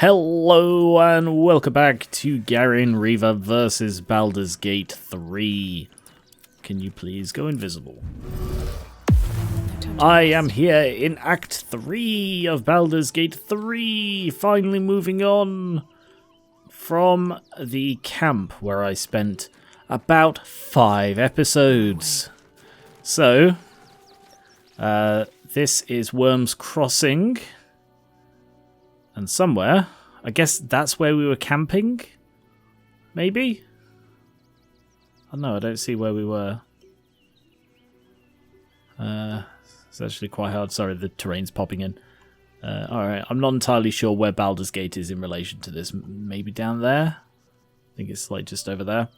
Hello and welcome back to Geran Riva versus Baldur's Gate 3. Can you please go invisible? I am here in Act 3 of Baldur's Gate 3, finally moving on from the camp where I spent about 5 episodes. So, this is Worm's Crossing. And somewhere, I guess that's where we were camping? Maybe? Oh no, I don't see where we were. It's actually quite hard. Sorry, the terrain's popping in. Alright, I'm not entirely sure where Baldur's Gate is in relation to this. Maybe down there? I think it's like just over there.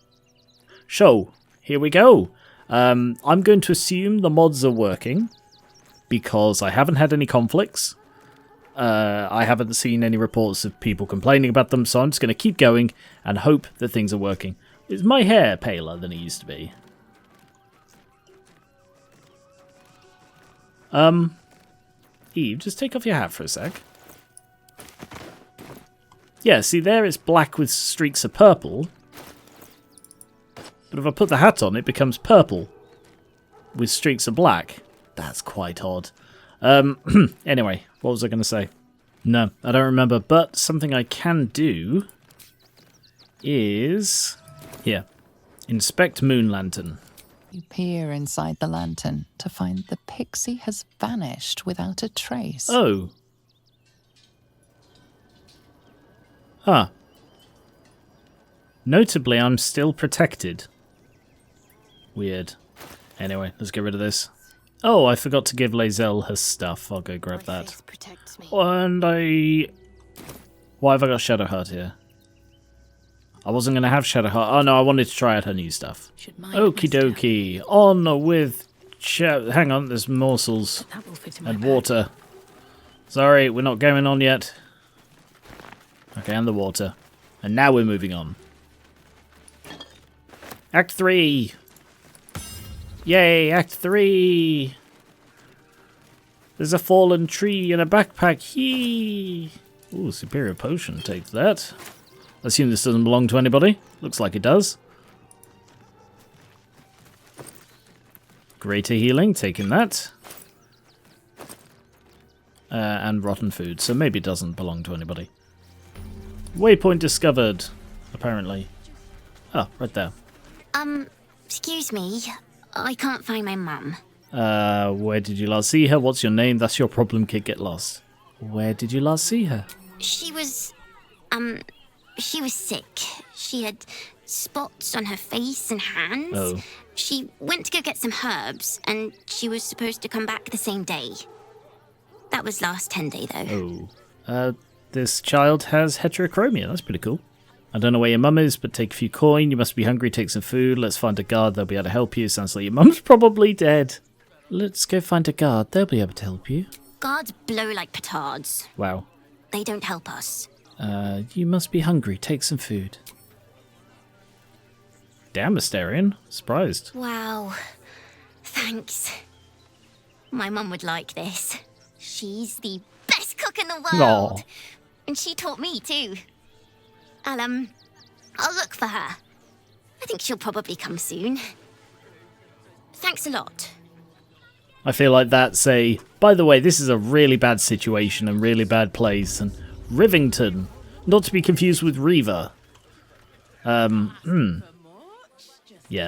So, here we go. I'm going to assume the mods are working because I haven't had any conflicts. I haven't seen any reports of people complaining about them, so I'm just going to keep going and hope that things are working. Is my hair paler than it used to be? Eve, just take off your hat for a sec. Yeah, see there it's black with streaks of purple. But if I put the hat on, it becomes purple with streaks of black. That's quite odd. Anyway, what was I going to say? No, I don't remember, but something I can do is... Here. Inspect Moon Lantern. You peer inside the lantern to find the pixie has vanished without a trace. Oh. Huh. Notably, I'm still protected. Weird. Anyway, let's get rid of this. Oh, I forgot to give Lae'zel her stuff. I'll go grab that. And why have I got Shadowheart here? I wasn't going to have Shadowheart. Oh no, I wanted to try out her new stuff. Okie dokie. On with... Hang on, there's morsels and water. Sorry, we're not going on yet. Okay, and the water. And now we're moving on. Act 3. Yay, Act 3! There's a fallen tree and a backpack. Yee! Ooh, superior potion. Take that. I assume this doesn't belong to anybody. Looks like it does. Greater healing. Taking that. And rotten food. So maybe it doesn't belong to anybody. Waypoint discovered. Apparently. Oh, right there. Excuse me. I can't find my mum. Where did you last see her? What's your name? That's your problem, kid. Get lost. Where did you last see her? She was sick. She had spots on her face and hands. Oh. She went to go get some herbs, and she was supposed to come back the same day. That was last 10 day, though. Oh. This child has heterochromia. That's pretty cool. I don't know where your mum is, but take a few coin. You must be hungry, take some food. Let's find a guard, they'll be able to help you. Sounds like your mum's probably dead. Let's go find a guard, they'll be able to help you. Guards blow like petards. Wow. They don't help us. You must be hungry, take some food. Damn, Asterion. Surprised. Wow. Thanks. My mum would like this. She's the best cook in the world. Aww. And she taught me too. I'll look for her. I think she'll probably come soon. Thanks a lot. I feel like that's a... By the way, this is a really bad situation and really bad place. And Rivington. Not to be confused with Riva. Yeah,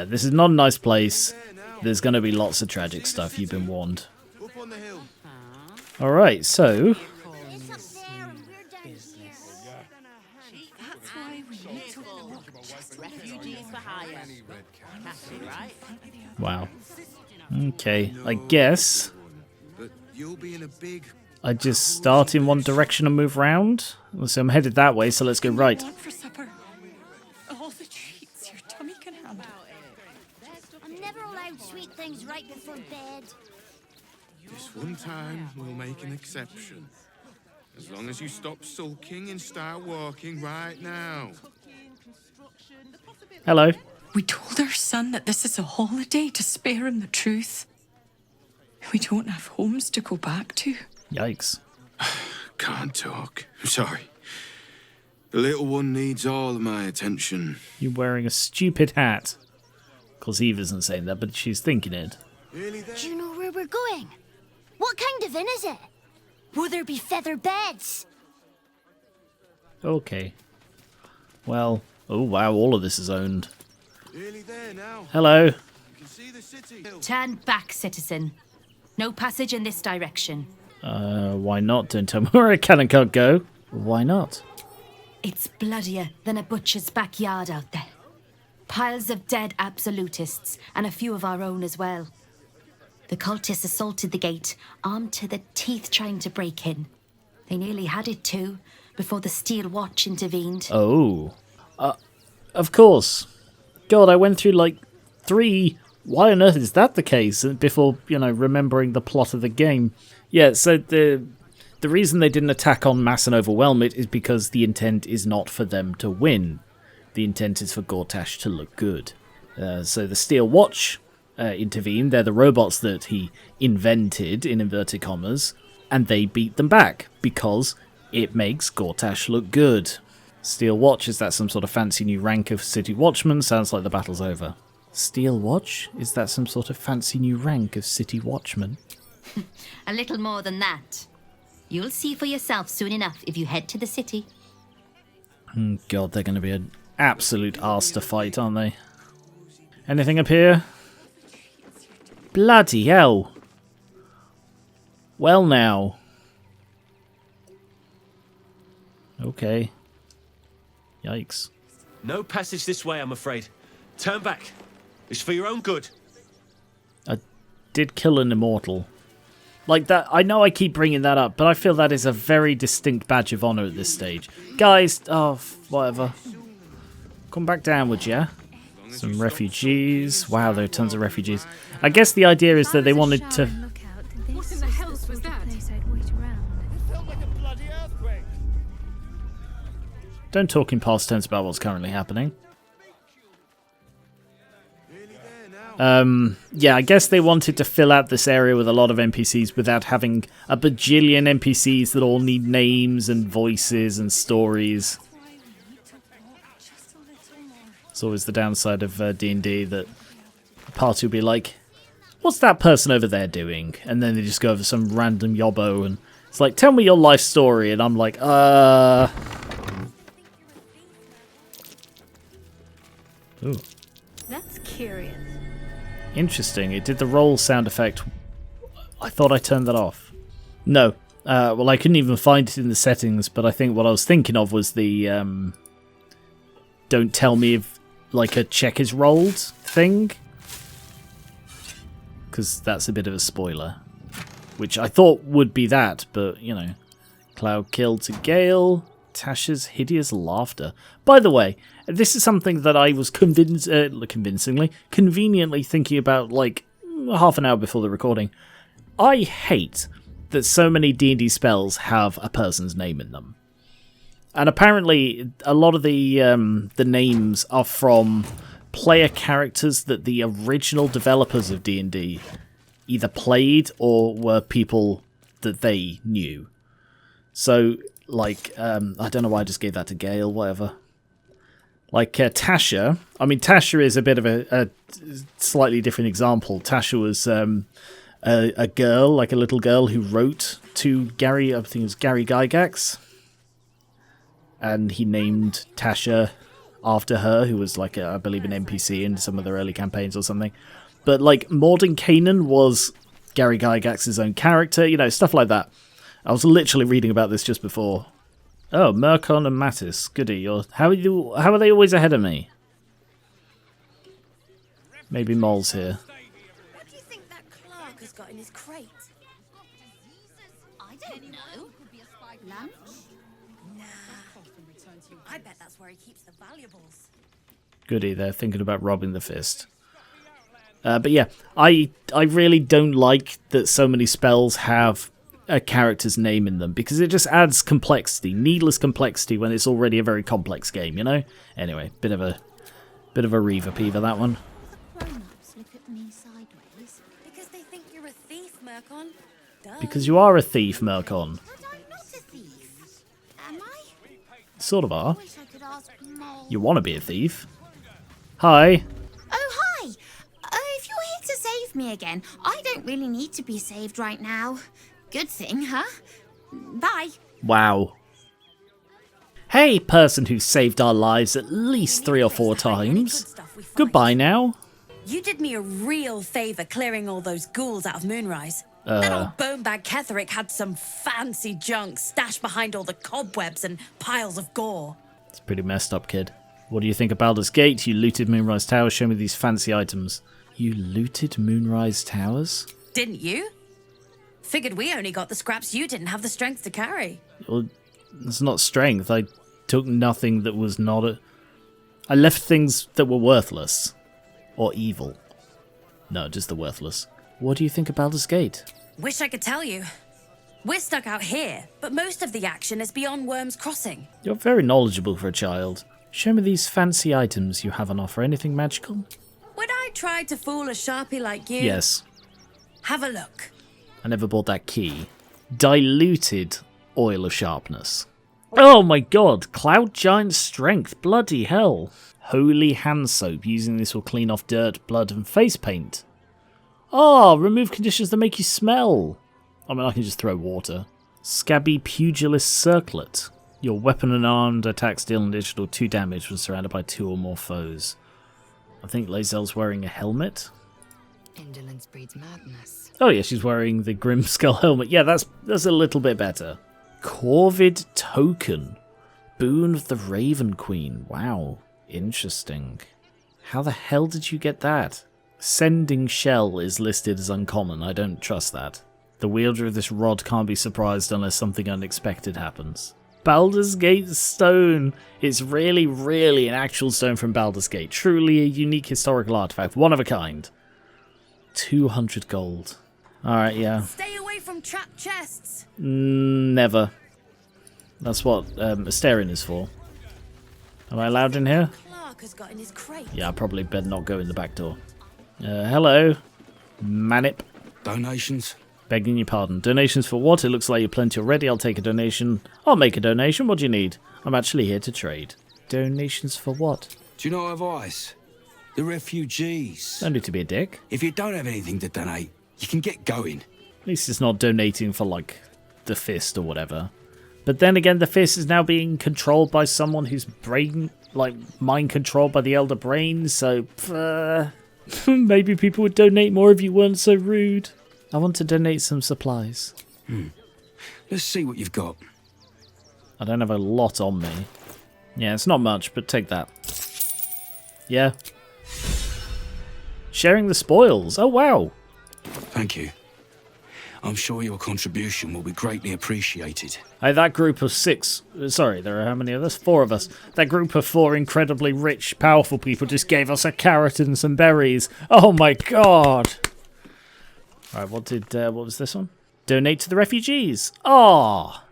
this is not a nice place. There's going to be lots of tragic stuff, you've been warned. Alright, so... Wow. Okay, I guess I just start in one direction and move round. So I'm headed that way, so let's go right. For supper. All the treats your tummy can handle. I'm never allowed sweet things right before bed. This one time we'll make an exception. As long as you stop sulking and start walking right now. Hello. We told our son that this is a holiday to spare him the truth. We don't have homes to go back to. Yikes. Can't talk. I'm sorry. The little one needs all of my attention. You're wearing a stupid hat. Of course, Eve isn't saying that, but she's thinking it. Do you know where we're going? What kind of inn is it? Will there be feather beds? Okay. Well, oh wow, all of this is owned. Nearly there now. Hello. You can see the city. Turn back, citizen. No passage in this direction. Why not? Don't tell me where I can and can't go. Why not? It's bloodier than a butcher's backyard out there. Piles of dead absolutists, and a few of our own as well. The cultists assaulted the gate, armed to the teeth trying to break in. They nearly had it too, before the Steel Watch intervened. Oh. Of course. God, I went through like 3... Why on earth is that the case? Before, remembering the plot of the game. Yeah, so the reason they didn't attack en masse and overwhelm it is because the intent is not for them to win. The intent is for Gortash to look good. So the Steel Watch intervened. They're the robots that he invented, in inverted commas, and they beat them back because it makes Gortash look good. Steel Watch, is that some sort of fancy new rank of City Watchman? Sounds like the battle's over. Steel Watch? Is that some sort of fancy new rank of City Watchman? A little more than that. You'll see for yourself soon enough if you head to the city. God, they're going to be an absolute arse to fight, aren't they? Anything up here? Bloody hell. Well now. Okay. Yikes. No passage this way, I'm afraid. Turn back. It's for your own good. I did kill an immortal. Like that, I know I keep bringing that up, but I feel that is a very distinct badge of honor at this stage. Guys, whatever. Come back down, would ya? Some refugees. Wow, there are tons of refugees. I guess the idea is that they wanted to... What in the hell was that? Don't talk in past tense about what's currently happening. Yeah, I guess they wanted to fill out this area with a lot of NPCs without having a bajillion NPCs that all need names and voices and stories. It's always the downside of D&D that the party will be like, what's that person over there doing? And then they just go over some random yobbo and it's like, tell me your life story. And I'm like, Ooh. That's curious. Interesting. It did the roll sound effect. I thought I turned that off. No. Well, I couldn't even find it in the settings, but I think what I was thinking of was the don't tell me if like a check is rolled thing. Because that's a bit of a spoiler. Which I thought would be that, but, Cloud killed to Gale. Tasha's hideous laughter. By the way, this is something that I was convincingly, conveniently thinking about like half an hour before the recording. I hate that so many D&D spells have a person's name in them. And apparently a lot of the names are from player characters that the original developers of D&D either played or were people that they knew. So, like, I don't know why I just gave that to Gale, whatever. Like, Tasha. I mean, Tasha is a bit of a slightly different example. Tasha was a girl, like a little girl who wrote to Gary, I think it was Gary Gygax. And he named Tasha after her, who was like, I believe, an NPC in some of their early campaigns or something. But, like, Mordenkainen was Gary Gygax's own character, stuff like that. I was literally reading about this just before. Oh, Murkon and Mattis. Goody. How are they always ahead of me? Maybe Mole's here. What do you think that clerk has got in his crate? I don't know. Lunch? Nah. I bet that's where he keeps the valuables. Goody, they're thinking about robbing the fist. But yeah, I really don't like that so many spells have a character's name in them, because it just adds complexity, needless complexity, when it's already a very complex game, Anyway, bit of a Reaver Peever, that one. Grown-ups look at me sideways. Because they think you're a thief, Murkon. Duh. Because you are a thief, Murkon. But I'm not a thief. Am I? Sort of are. Wish I could ask more. You want to be a thief? Hi. Oh, hi! If you're here to save me again, I don't really need to be saved right now. Good thing, huh? Bye. Wow. Hey, person who saved our lives at least 3 or 4 times. Goodbye now. You did me a real favour clearing all those ghouls out of Moonrise. That old bonebag Ketherick had some fancy junk stashed behind all the cobwebs and piles of gore. It's pretty messed up, kid. What do you think of Baldur's Gate? You looted Moonrise Towers. Show me these fancy items. You looted Moonrise Towers? Didn't you? Figured we only got the scraps you didn't have the strength to carry. Well, it's not strength. I took nothing that was not a... I left things that were worthless. Or evil. No, just the worthless. What do you think of Baldur's Gate? Wish I could tell you. We're stuck out here, but most of the action is beyond Worm's Crossing. You're very knowledgeable for a child. Show me these fancy items you have on offer. Anything magical? Would I try to fool a sharpie like you? Yes. Have a look. I never bought that key. Diluted oil of sharpness. Oh my god, Cloud Giant Strength. Bloody hell. Holy hand soap. Using this will clean off dirt, blood and face paint. Oh, remove conditions that make you smell. I mean, I can just throw water. Scabby Pugilist Circlet. Your weapon and armed attacks deal an additional 2 damage when surrounded by 2 or more foes. I think Lae'zel's wearing a helmet. Indolence breeds madness. Oh yeah, she's wearing the Grim Skull helmet. Yeah, that's a little bit better. Corvid Token. Boon of the Raven Queen. Wow, interesting. How the hell did you get that? Sending Shell is listed as uncommon. I don't trust that. The wielder of this rod can't be surprised unless something unexpected happens. Baldur's Gate stone. It's really, really an actual stone from Baldur's Gate. Truly a unique historical artifact. One of a kind. 200 gold. Alright, yeah. Stay away from trapped chests. Never. That's what Asterion is for. Am I allowed in here? Clark has got in his crate. Yeah, I probably better not go in the back door. Hello. Manip. Donations? Begging your pardon. Donations for what? It looks like you're plenty already. I'll take a donation. I'll make a donation. What do you need? I'm actually here to trade. Donations for what? Do you know advice? The refugees. Don't need to be a dick. If you don't have anything to donate, you can get going. At least it's not donating for, like, the Fist or whatever. But then again, the Fist is now being controlled by someone whose brain, like, mind controlled by the Elder Brain, so... maybe people would donate more if you weren't so rude. I want to donate some supplies. Let's see what you've got. I don't have a lot on me. Yeah, it's not much, but take that. Yeah. Sharing the spoils. Oh, wow. Thank you. I'm sure your contribution will be greatly appreciated. Hey, that group of 6... Sorry, there are how many of us? 4 of us. That group of 4 incredibly rich, powerful people just gave us a carrot and some berries. Oh my god. Alright, what was this one? Donate to the refugees. Ah,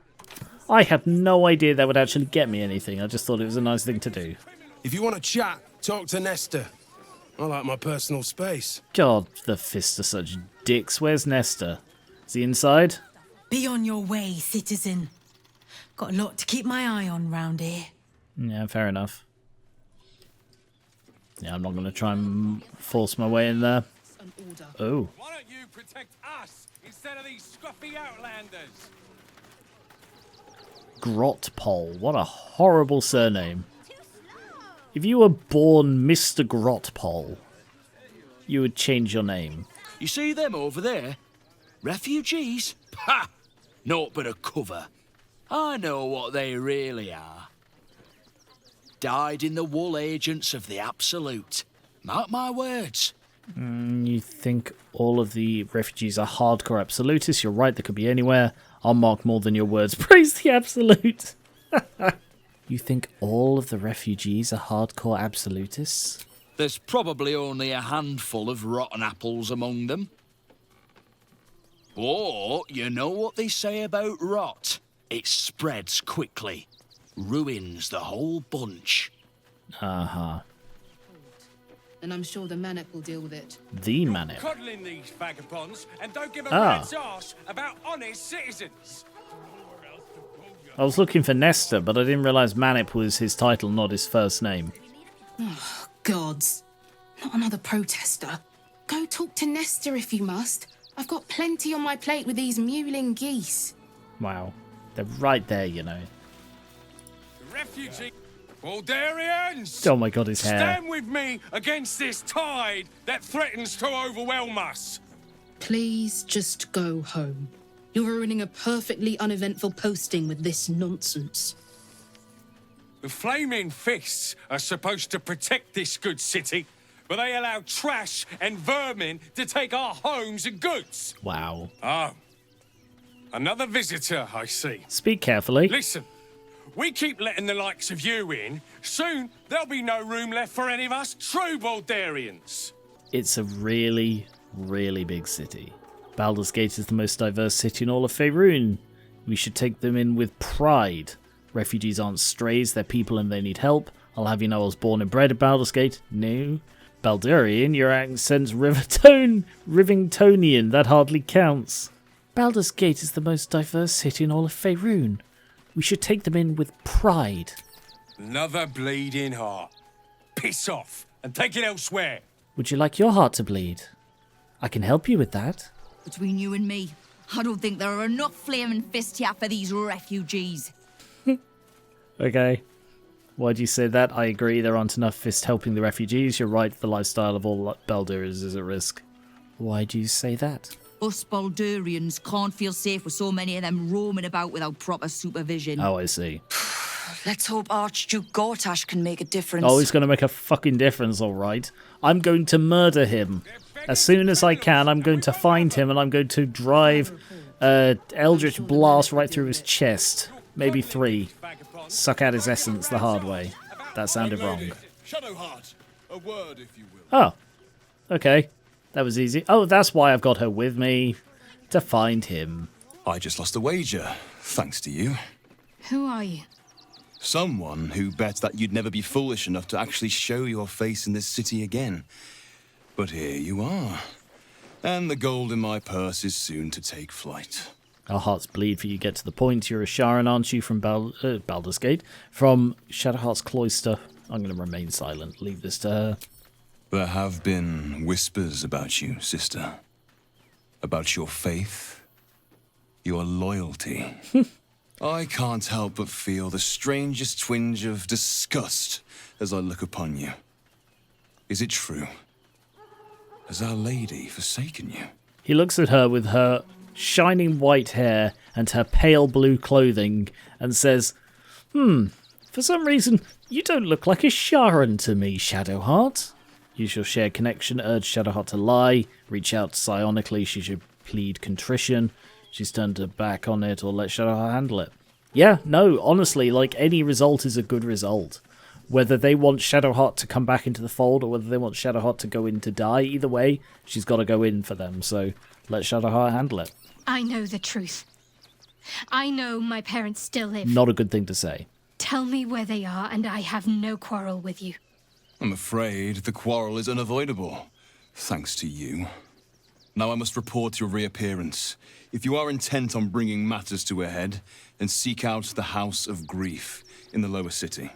I had no idea that would actually get me anything. I just thought it was a nice thing to do. If you want to chat, talk to Nestor. I like my personal space. God, the Fists are such dicks. Where's Nestor? Is he inside? Be on your way, citizen. Got a lot to keep my eye on round here. Yeah, fair enough. Yeah, I'm not going to try and force my way in there. Oh. Why don't you protect us instead of these scruffy outlanders? Grotpole. What a horrible surname. If you were born Mr. Grotpole, you would change your name. You see them over there? Refugees? Ha! Naught but a cover. I know what they really are. Dyed-in-the-wool agents of the Absolute. Mark my words. You think all of the refugees are hardcore absolutists? You're right, they could be anywhere. I'll mark more than your words. Praise the Absolute! You think all of the refugees are hardcore absolutists? There's probably only a handful of rotten apples among them. But you know what they say about rot? It spreads quickly. Ruins the whole bunch. Uh-huh. And I'm sure the Manip will deal with it. The Manip. Coddling these vagabonds and don't give a Ah. rat's arse about honest citizens. I was looking for Nesta, but I didn't realise Manip was his title, not his first name. Oh, gods. Not another protester. Go talk to Nesta if you must. I've got plenty on my plate with these mewling geese. Wow. They're right there, you know. Refugee. Baldurians! Oh my god, his hair. Stand with me against this tide that threatens to overwhelm us. Please just go home. You're ruining a perfectly uneventful posting with this nonsense. The Flaming Fists are supposed to protect this good city, but they allow trash and vermin to take our homes and goods. Wow. Oh. Another visitor, I see. Speak carefully. Listen, we keep letting the likes of you in. Soon, there'll be no room left for any of us true Baldurians. It's a really, really big city. Baldur's Gate is the most diverse city in all of Faerun. We should take them in with pride. Refugees aren't strays, they're people and they need help. I'll have you know I was born and bred at Baldur's Gate. No. Baldurian, your accent's Rivingtonian, that hardly counts. Baldur's Gate is the most diverse city in all of Faerun. We should take them in with pride. Another bleeding heart. Piss off and take it elsewhere. Would you like your heart to bleed? I can help you with that. Between you and me, I don't think there are enough flaming fists here for these refugees. Okay. Why do you say that? I agree, there aren't enough fists helping the refugees. You're right, the lifestyle of all Baldurs is at risk. Why do you say that? Us Baldurians can't feel safe with so many of them roaming about without proper supervision. Oh, I see. Let's hope Archduke Gortash can make a difference. Oh, he's going to make a fucking difference, alright. I'm going to murder him. As soon as I can, I'm going to find him and I'm going to drive Eldritch Blast right through his chest. Maybe 3. Suck out his essence the hard way. That sounded wrong. Shadowheart, a word if you will. Oh, okay. That was easy. Oh, that's why I've got her with me. To find him. I just lost a wager, thanks to you. Who are you? Someone who bet that you'd never be foolish enough to actually show your face in this city again. But here you are. And the gold in my purse is soon to take flight. Our hearts bleed for you get to the point. You're a Sharon, aren't you, from Baldur's Gate? From Shadowheart's Cloister. I'm going to remain silent. Leave this to her. There have been whispers about you, sister. About your faith. Your loyalty. I can't help but feel the strangest twinge of disgust as I look upon you. Is it true? Has Our Lady forsaken you? He looks at her with her shining white hair and her pale blue clothing and says, for some reason, you don't look like a Sharon to me, Shadowheart. Use your shared connection, urge Shadowheart to lie, reach out psionically, she should plead contrition. She's turned her back on it, or let Shadowheart handle it. Yeah, no, honestly, like, any result is a good result. Whether they want Shadowheart to come back into the fold, or whether they want Shadowheart to go in to die, either way, she's got to go in for them, so let Shadowheart handle it. I know the truth. I know my parents still live. Not a good thing to say. Tell me where they are, and I have no quarrel with you. I'm afraid the quarrel is unavoidable, thanks to you. Now I must report your reappearance. If you are intent on bringing matters to a head, then seek out the House of Grief in the lower city.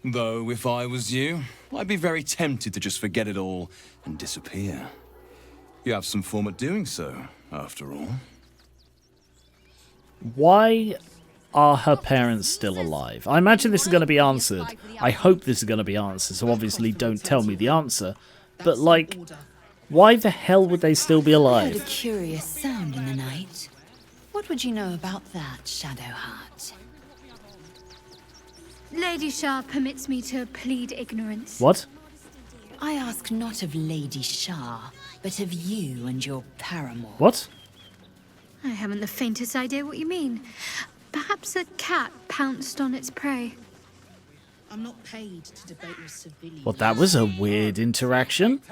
Though, if I was you, I'd be very tempted to just forget it all and disappear. You have some form at doing so, after all. Why are her parents still alive? I imagine this is going to be answered. I hope this is going to be answered, so obviously don't tell me the answer. But, like, why the hell would they still be I alive? heard a curious sound in the night. What would you know about that, Shadowheart? Lady Shah permits me to plead ignorance. What? I ask not of Lady Shah, but of you and your paramour. What? I haven't the faintest idea what you mean. Perhaps a cat pounced on its prey. I'm not paid to debate with civilians. Well, that was a weird interaction.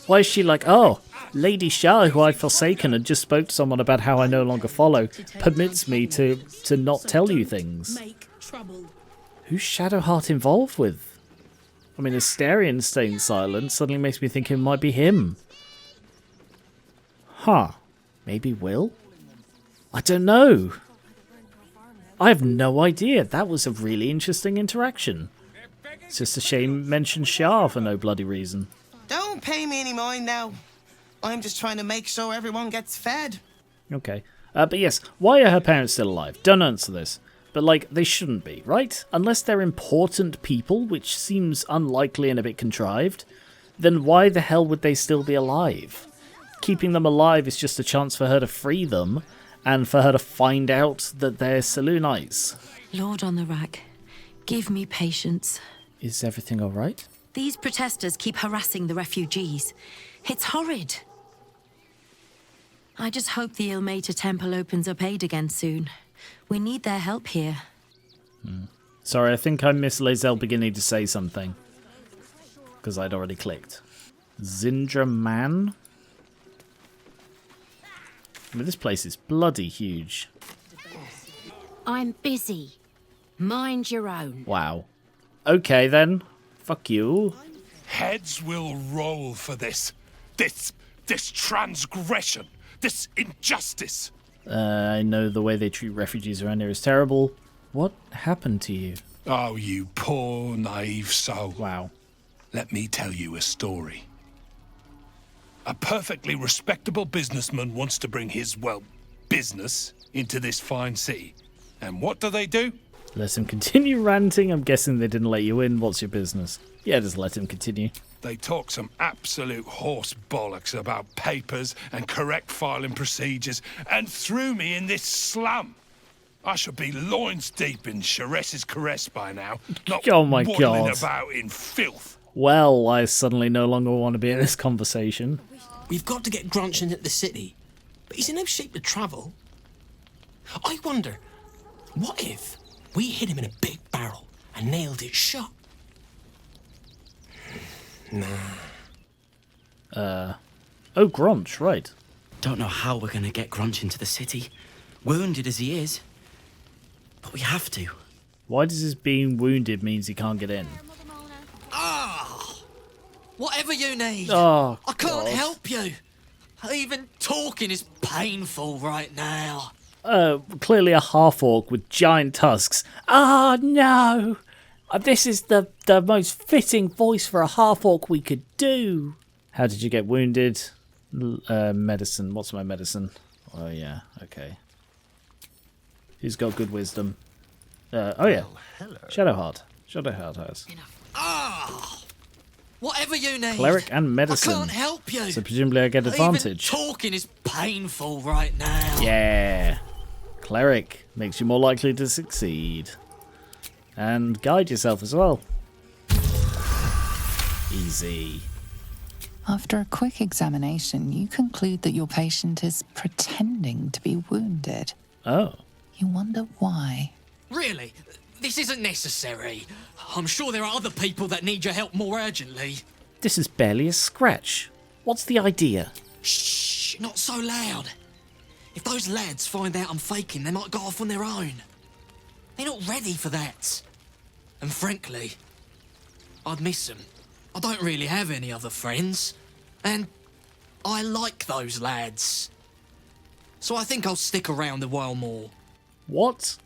Why is she like, oh, Lady Shah, who I've forsaken and just spoke to someone about how I no longer follow, permits me to not tell you things. Who's Shadowheart involved with? I mean, Asterion staying silent suddenly makes me think it might be him. Huh. Maybe Will? I don't know. I have no idea. That was a really interesting interaction. It's just a shame mention Shah for no bloody reason. Don't pay me any mind now. I'm just trying to make sure everyone gets fed. Okay. But yes, why are her parents still alive? Don't answer this. But, like, they shouldn't be, right? Unless they're important people, which seems unlikely and a bit contrived, then why the hell would they still be alive? Keeping them alive is just a chance for her to free them, and for her to find out that they're Selûnites. Lord on the rack, give me patience. Is everything alright? These protesters keep harassing the refugees. It's horrid. I just hope the Ilmater Temple opens up aid again soon. We need their help here. Sorry, I think I missed Lae'zel beginning to say something. Because I'd already clicked. Zindra Man? I mean, this place is bloody huge. I'm busy. Mind your own. Wow. Okay then. Fuck you. Heads will roll for this. This transgression. This injustice. I know the way they treat refugees around here is terrible. What happened to you? Oh, you poor, naive soul. Wow. Let me tell you a story. A perfectly respectable businessman wants to bring his, well, business into this fine city. And what do? Let him continue ranting. I'm guessing they didn't let you in. What's your business? Yeah, just let him continue. They talk some absolute horse bollocks about papers and correct filing procedures and threw me in this slum. I should be loins deep in Sharess's caress by now, not oh my waddling God. about in filth. Well, I suddenly no longer want to be in this conversation. We've got to get Grunch into the city, but he's in no shape to travel. I wonder, what if we hit him in a big barrel and nailed it shut? Nah. Oh, Grunch, right. Don't know how we're going to get Grunch into the city, wounded as he is. But we have to. Why does his being wounded means he can't get in? Whatever you need. Oh, I can't God. help you. Even talking is painful right now. Clearly a half-orc with giant tusks. Oh, no! This is the most fitting voice for a half-orc we could do. How did you get wounded? Medicine. What's my medicine? Oh, yeah. Okay. Who's got good wisdom? Oh, yeah. Shadowheart. Shadowheart has. Whatever you need. Cleric and medicine. I can't help you. So presumably I get advantage. Even talking is painful right now. Yeah. Cleric makes you more likely to succeed. And guide yourself as well. Easy. After a quick examination, you conclude that your patient is pretending to be wounded. Oh. You wonder why. Really? This isn't necessary. I'm sure there are other people that need your help more urgently. This is barely a scratch. What's the idea? Shh, not so loud. If those lads find out I'm faking, they might go off on their own. They're not ready for that. And frankly, I'd miss them. I don't really have any other friends. And I like those lads. So I think I'll stick around a while more. What?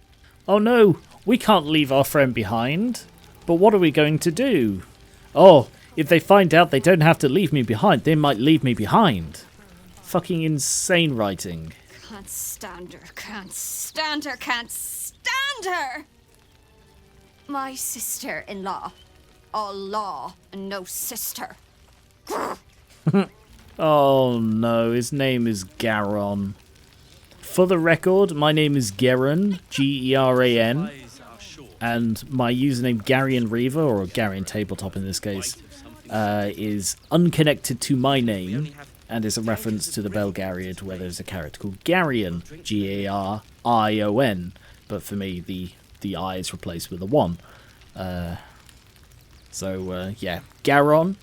Oh no, we can't leave our friend behind. But what are we going to do? Oh, if they find out they don't have to leave me behind, they might leave me behind. Fucking insane writing. Can't stand her, can't stand her, can't stand her! My sister-in-law. All law and no sister. Oh no, his name is Geran. For the record, my name is Geran, Geran, and my username Garian Reaver, or Garian Tabletop in this case, is unconnected to my name, and is a reference to the Belgariad, where there's a character called Garion, Garion, but for me the I is replaced with a 1. Yeah, Geran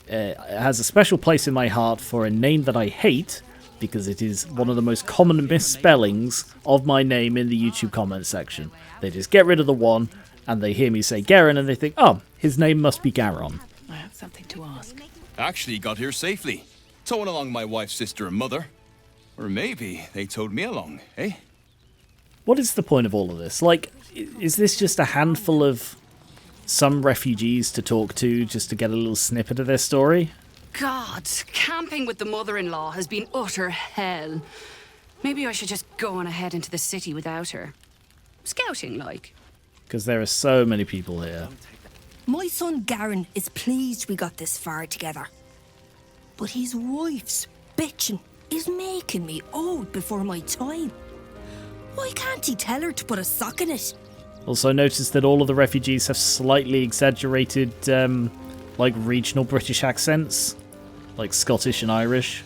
has a special place in my heart for a name that I hate, because it is one of the most common misspellings of my name in the YouTube comment section. They just get rid of the 1, and they hear me say Geran, and they think, oh, his name must be Geran. I have something to ask. Actually got here safely. Towing along my wife's sister and mother. Or maybe they towed me along, eh? What is the point of all of this? Like, is this just a handful of some refugees to talk to just to get a little snippet of their story? God, camping with the mother-in-law has been utter hell. Maybe I should just go on ahead into the city without her. Scouting, like. Because there are so many people here. My son Geran is pleased we got this far together. But his wife's bitching is making me old before my time. Why can't he tell her to put a sock in it? Also notice that all of the refugees have slightly exaggerated, like, regional British accents. Like Scottish and Irish.